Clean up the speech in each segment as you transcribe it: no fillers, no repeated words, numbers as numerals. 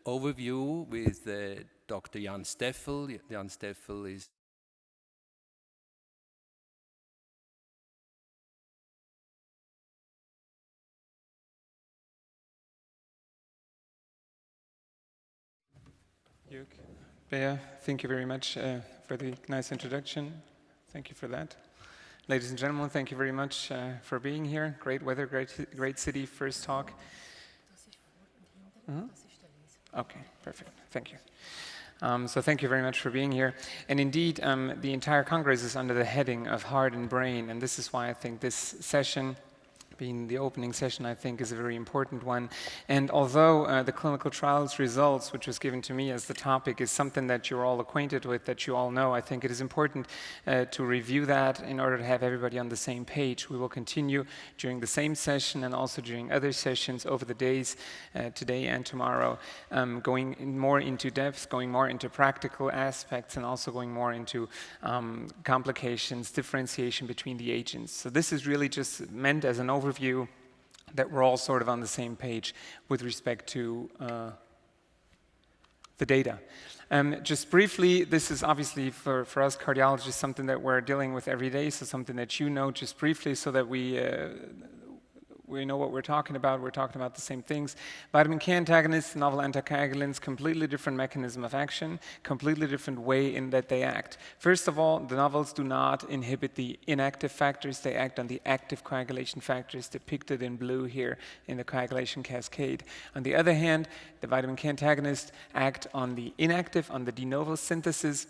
overview with Dr. Jan Steffel. Jan Steffel is Bea, thank you very much for the nice introduction. Thank you for that. Ladies and gentlemen, thank you very much for being here. Great weather, great city, first talk. Okay, perfect. Thank you. So thank you very much for being here. And indeed, the entire Congress is under the heading of Heart and Brain, and this is why I think this session, being the opening session, I think is a very important one. And although the clinical trials results, which was given to me as the topic, is something that you're all acquainted with, that you all know, I think it is important to review that in order to have everybody on the same page. We will continue during the same session and also during other sessions over the days, today and tomorrow, going more into depth, going more into practical aspects, and also going more into complications, differentiation between the agents. So this is really just meant as an overview that we're all sort of on the same page with respect to the data. Just briefly, this is obviously for us cardiologists something that we're dealing with every day, so something that you know just briefly so that we know what we're talking about. We're talking about the same things. Vitamin K antagonists, novel anticoagulants, completely different mechanism of action, completely different way in that they act. First of all, the novels do not inhibit the inactive factors. They act on the active coagulation factors depicted in blue here in the coagulation cascade. On the other hand, the vitamin K antagonists act on the inactive, on the de novo synthesis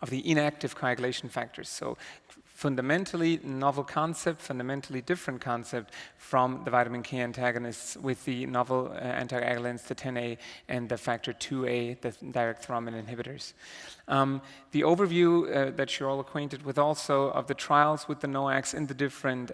of the inactive coagulation factors. So fundamentally novel concept, fundamentally different concept from the vitamin K antagonists with the novel anticoagulants, the 10A and the factor 2A, the direct thrombin inhibitors. The overview that you're all acquainted with also of the trials with the NOACs in the different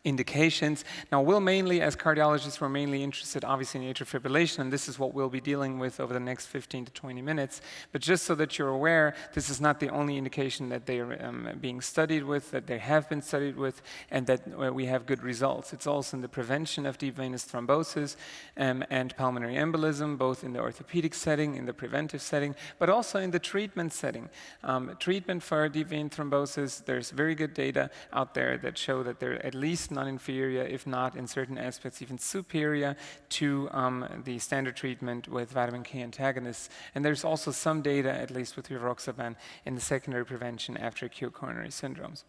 indications. Now, we'll mainly, as cardiologists, we're mainly interested obviously in atrial fibrillation, and this is what we'll be dealing with over the next 15 to 20 minutes. But just so that you're aware, this is not the only indication that they are being studied with, that they have been studied with, and that we have good results. It's also in the prevention of deep venous thrombosis and pulmonary embolism, both in the orthopedic setting, in the preventive setting, but also in the treatment setting. Treatment for deep vein thrombosis, there's very good data out there that show that they're at least non-inferior, if not in certain aspects even superior to the standard treatment with vitamin K antagonists. And there's also some data, at least with rivaroxaban, in the secondary prevention after acute coronary syndromes.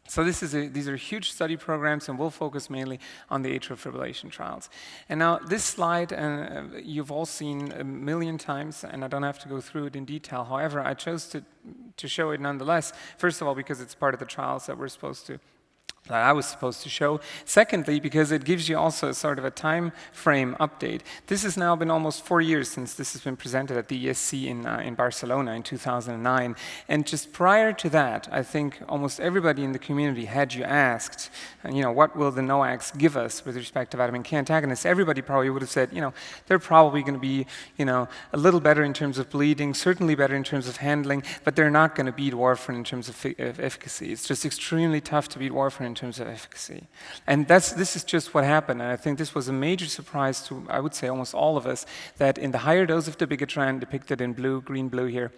So these are huge study programs, and we'll focus mainly on the atrial fibrillation trials. And now this slide, you've all seen a million times, and I don't have to go through it in detail. However, I chose to show it nonetheless, first of all, because it's part of the trials that I was supposed to show. Secondly, because it gives you also sort of a time frame update. This has now been almost 4 years since this has been presented at the ESC in Barcelona in 2009. And just prior to that, I think almost everybody in the community, had you asked, what will the NOACs give us with respect to vitamin K antagonists, everybody probably would have said, they're probably going to be, a little better in terms of bleeding, certainly better in terms of handling, but they're not going to beat warfarin in terms of efficacy. It's just extremely tough to beat warfarin in terms of efficacy. And this is just what happened. And I think this was a major surprise to, I would say, almost all of us, that in the higher dose of dabigatran, depicted in blue, green-blue here,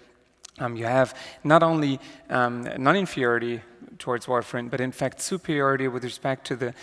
you have not only non-inferiority towards warfarin, but in fact superiority with respect to the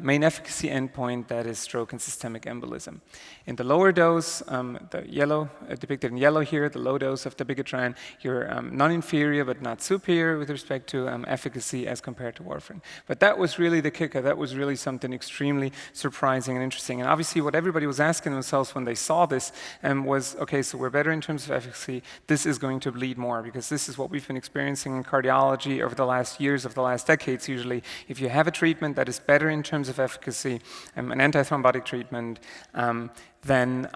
main efficacy endpoint, that is stroke and systemic embolism. In the lower dose, the yellow, depicted in yellow here, the low dose of dabigatran, you're non-inferior but not superior with respect to efficacy as compared to warfarin. But that was really the kicker. That was really something extremely surprising and interesting. And obviously what everybody was asking themselves when they saw this was, okay, so we're better in terms of efficacy. This is going to bleed more, because this is what we've been experiencing in cardiology over the last years, of the last decades usually. If you have a treatment that is better in terms of efficacy, an antithrombotic treatment, then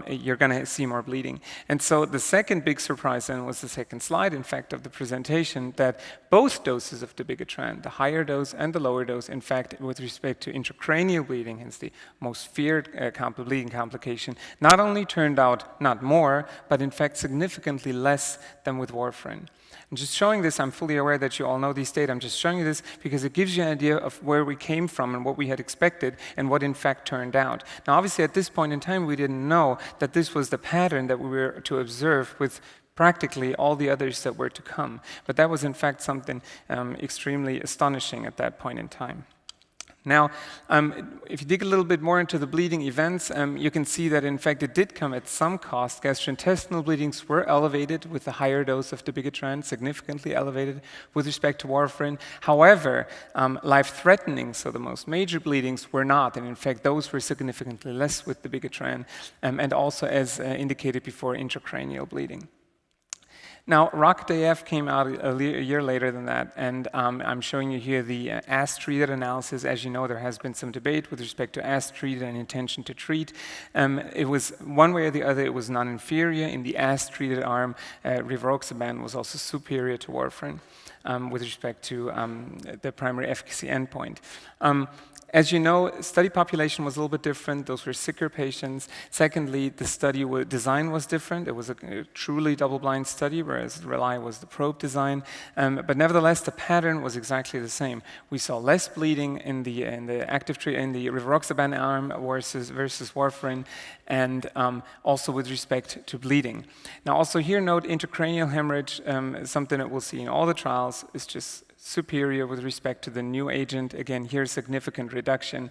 you're going to see more bleeding. And so the second big surprise then was the second slide, in fact, of the presentation, that both doses of dabigatran, the higher dose and the lower dose, in fact, with respect to intracranial bleeding, hence the most feared bleeding complication, not only turned out not more, but in fact significantly less than with warfarin. I'm just showing this. I'm fully aware that you all know these data. I'm just showing you this because it gives you an idea of where we came from and what we had expected and what in fact turned out. Now, obviously, at this point in time, time, we didn't know that this was the pattern that we were to observe with practically all the others that were to come. But that was in fact something extremely astonishing at that point in time. Now, if you dig a little bit more into the bleeding events, you can see that in fact it did come at some cost. Gastrointestinal bleedings were elevated with the higher dose of dabigatran, significantly elevated with respect to warfarin. However, life-threatening, so the most major bleedings, were not, and in fact those were significantly less with dabigatran, and also, as indicated before, intracranial bleeding. Now, ROCKET-AF came out a year later than that, and I'm showing you here the AS-treated analysis. As you know, there has been some debate with respect to AS-treated and intention to treat. It was one way or the other, it was non-inferior. In the AS-treated arm, rivaroxaban was also superior to warfarin with respect to the primary efficacy endpoint. As you know, study population was a little bit different. Those were sicker patients. Secondly, the study design was different. It was a truly double-blind study, whereas RELY was the probe design. But nevertheless, the pattern was exactly the same. We saw less bleeding in the rivaroxaban arm versus warfarin, and also with respect to bleeding. Now, also here, note intracranial hemorrhage, something that we'll see in all the trials, is just superior with respect to the new agent. Again, here significant reduction.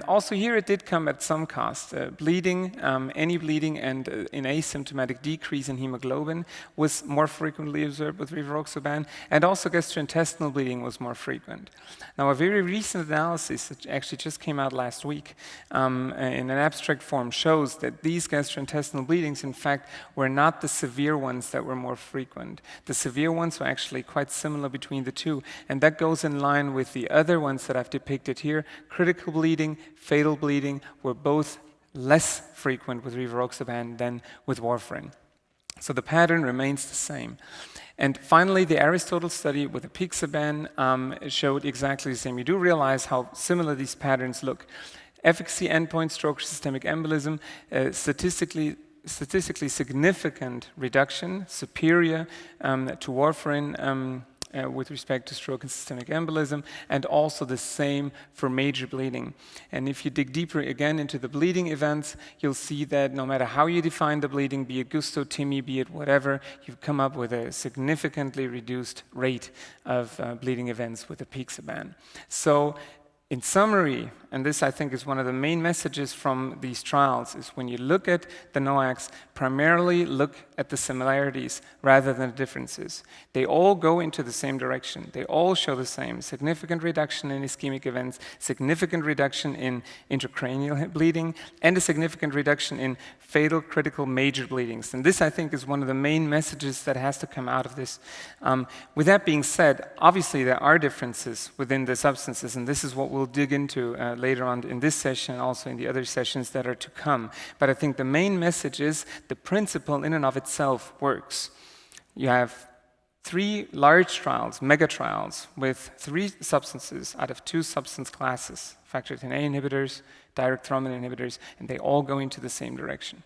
Also here it did come at some cost. Bleeding, any bleeding and an asymptomatic decrease in hemoglobin was more frequently observed with rivaroxaban, and also gastrointestinal bleeding was more frequent. Now, a very recent analysis that actually just came out last week in an abstract form shows that these gastrointestinal bleedings, in fact, were not the severe ones that were more frequent. The severe ones were actually quite similar between the two, and that goes in line with the other ones that I've depicted here. Critical bleeding, fatal bleeding were both less frequent with rivaroxaban than with warfarin. So the pattern remains the same. And finally, the Aristotle study with apixaban showed exactly the same. You do realize how similar these patterns look. Efficacy endpoint, stroke systemic embolism, statistically significant reduction, superior to warfarin with respect to stroke and systemic embolism, and also the same for major bleeding. And if you dig deeper again into the bleeding events, you'll see that no matter how you define the bleeding, be it Gusto, TIMI, be it whatever, you've come up with a significantly reduced rate of bleeding events with apixaban. So, in summary, and this I think is one of the main messages from these trials, is when you look at the NOACs, primarily look at the similarities rather than the differences. They all go into the same direction. They all show the same: significant reduction in ischemic events, significant reduction in intracranial bleeding, and a significant reduction in fatal, critical, major bleedings. And this, I think, is one of the main messages that has to come out of this. With that being said, obviously there are differences within the substances, and this is what we'll dig into later on in this session, also in the other sessions that are to come. But I think the main message is the principle in and of itself works. You have 3 large trials, mega trials, with 3 substances out of 2 substance classes, factor Xa inhibitors, direct thrombin inhibitors, and they all go into the same direction.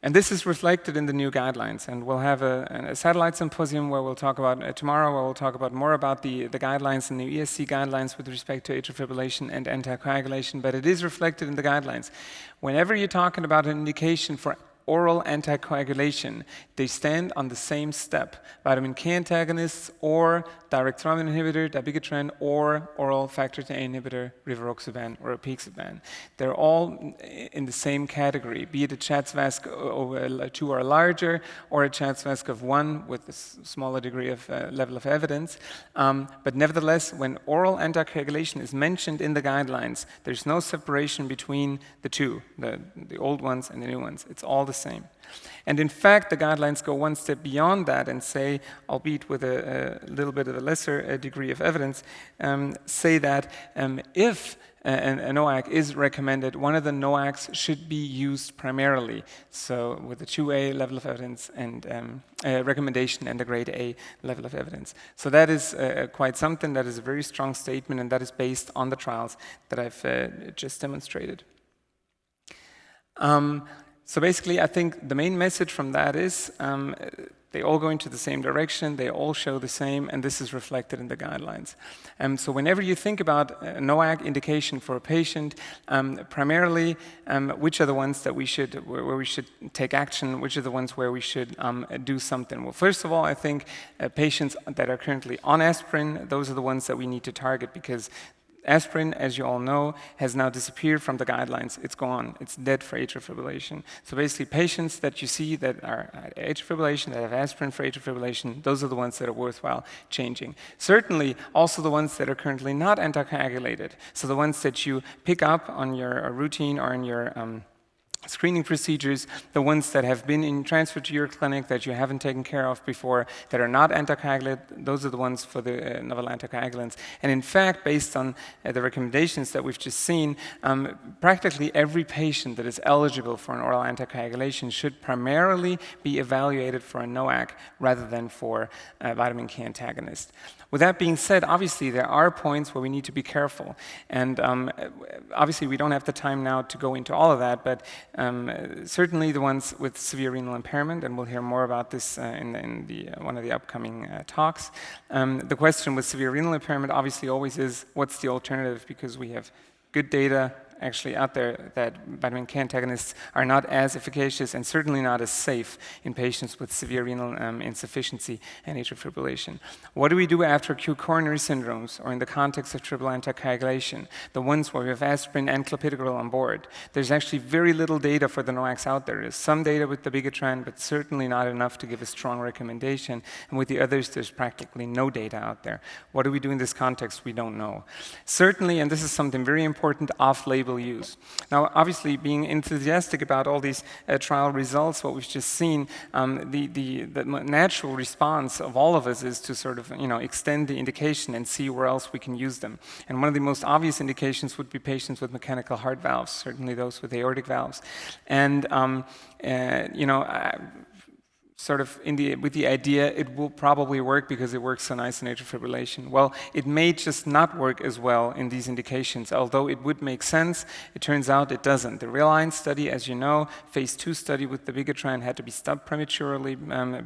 And this is reflected in the new guidelines, and we'll have a satellite symposium where we'll talk about, tomorrow, where we'll talk about more about the guidelines and the ESC guidelines with respect to atrial fibrillation and anticoagulation, but it is reflected in the guidelines. Whenever you're talking about an indication for oral anticoagulation, they stand on the same step: vitamin K antagonists or direct thrombin inhibitor, dabigatran, or oral factor Xa inhibitor, rivaroxaban or apixaban. They're all in the same category, be it a CHA2DS2-VASc over 2 or larger, or a CHA2DS2-VASc of 1 with a smaller degree of level of evidence. But nevertheless, when oral anticoagulation is mentioned in the guidelines, there's no separation between the two, the old ones and the new ones. It's all the same. And in fact, the guidelines go one step beyond that and say, albeit with a little bit of a lesser degree of evidence, say that if a NOAC is recommended, one of the NOACs should be used primarily, so with a 2A level of evidence and recommendation and a grade A level of evidence. So that is quite something. That is a very strong statement, and that is based on the trials that I've just demonstrated. So basically, I think the main message from that is they all go into the same direction, they all show the same, and this is reflected in the guidelines. So whenever you think about a NOAC indication for a patient, primarily, which are the ones that where we should take action, which are the ones where we should do something? Well, first of all, I think patients that are currently on aspirin, those are the ones that we need to target, because aspirin, as you all know, has now disappeared from the guidelines. It's gone. It's dead for atrial fibrillation. So basically, patients that you see that are at atrial fibrillation, that have aspirin for atrial fibrillation, those are the ones that are worthwhile changing. Certainly, also the ones that are currently not anticoagulated. So the ones that you pick up on your routine or in your screening procedures, the ones that have been transferred to your clinic that you haven't taken care of before, that are not anticoagulant, those are the ones for the novel anticoagulants. And in fact, based on the recommendations that we've just seen, practically every patient that is eligible for an oral anticoagulation should primarily be evaluated for a NOAC rather than for a vitamin K antagonist. With that being said, obviously there are points where we need to be careful. And obviously we don't have the time now to go into all of that, but certainly the ones with severe renal impairment, and we'll hear more about this in one of the upcoming talks. The question with severe renal impairment obviously always is, what's the alternative? Because we have good data actually out there that vitamin K antagonists are not as efficacious and certainly not as safe in patients with severe renal insufficiency and atrial fibrillation. What do we do after acute coronary syndromes or in the context of triple anticoagulation, the ones where we have aspirin and clopidogrel on board? There's actually very little data for the NOACs out there. There's some data with the dabigatran, but certainly not enough to give a strong recommendation. And with the others, there's practically no data out there. What do we do in this context? We don't know. Certainly, and this is something very important, off-label use. Now, obviously, being enthusiastic about all these trial results, what we've just seen, the natural response of all of us is to sort of, extend the indication and see where else we can use them. And one of the most obvious indications would be patients with mechanical heart valves, certainly those with aortic valves. And, sort of with the idea it will probably work because it works so nice in atrial fibrillation. Well, it may just not work as well in these indications. Although it would make sense, it turns out it doesn't. The RELIANCE study, as you know, phase 2 study with the dabigatran had to be stopped prematurely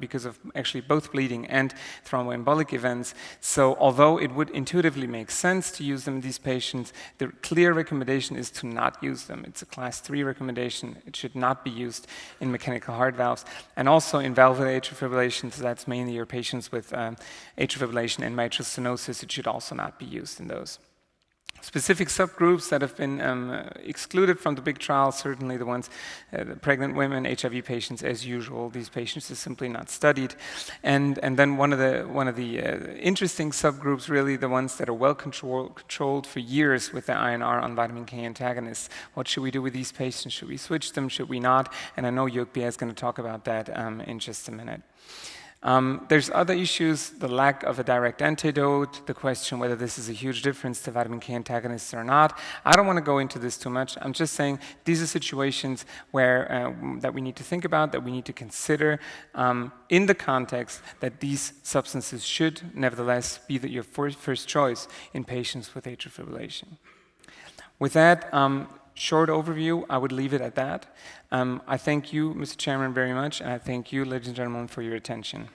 because of actually both bleeding and thromboembolic events. So although it would intuitively make sense to use them in these patients, the clear recommendation is to not use them. It's a class 3 recommendation. It should not be used in mechanical heart valves. And also in valvular atrial fibrillation, so that's mainly your patients with atrial fibrillation and mitral stenosis, it should also not be used in those. Specific subgroups that have been excluded from the big trial, certainly the ones, the pregnant women, HIV patients, as usual. These patients are simply not studied. And then one of the interesting subgroups, really the ones that are well controlled for years with the INR on vitamin K antagonists. What should we do with these patients? Should we switch them? Should we not? And I know Jokbia is going to talk about that in just a minute. There's other issues, the lack of a direct antidote, the question whether this is a huge difference to vitamin K antagonists or not. I don't want to go into this too much. I'm just saying these are situations where that we need to think about, that we need to consider in the context that these substances should nevertheless be your first choice in patients with atrial fibrillation. With that, short overview, I would leave it at that. I thank you, Mr. Chairman, very much, and I thank you, ladies and gentlemen, for your attention.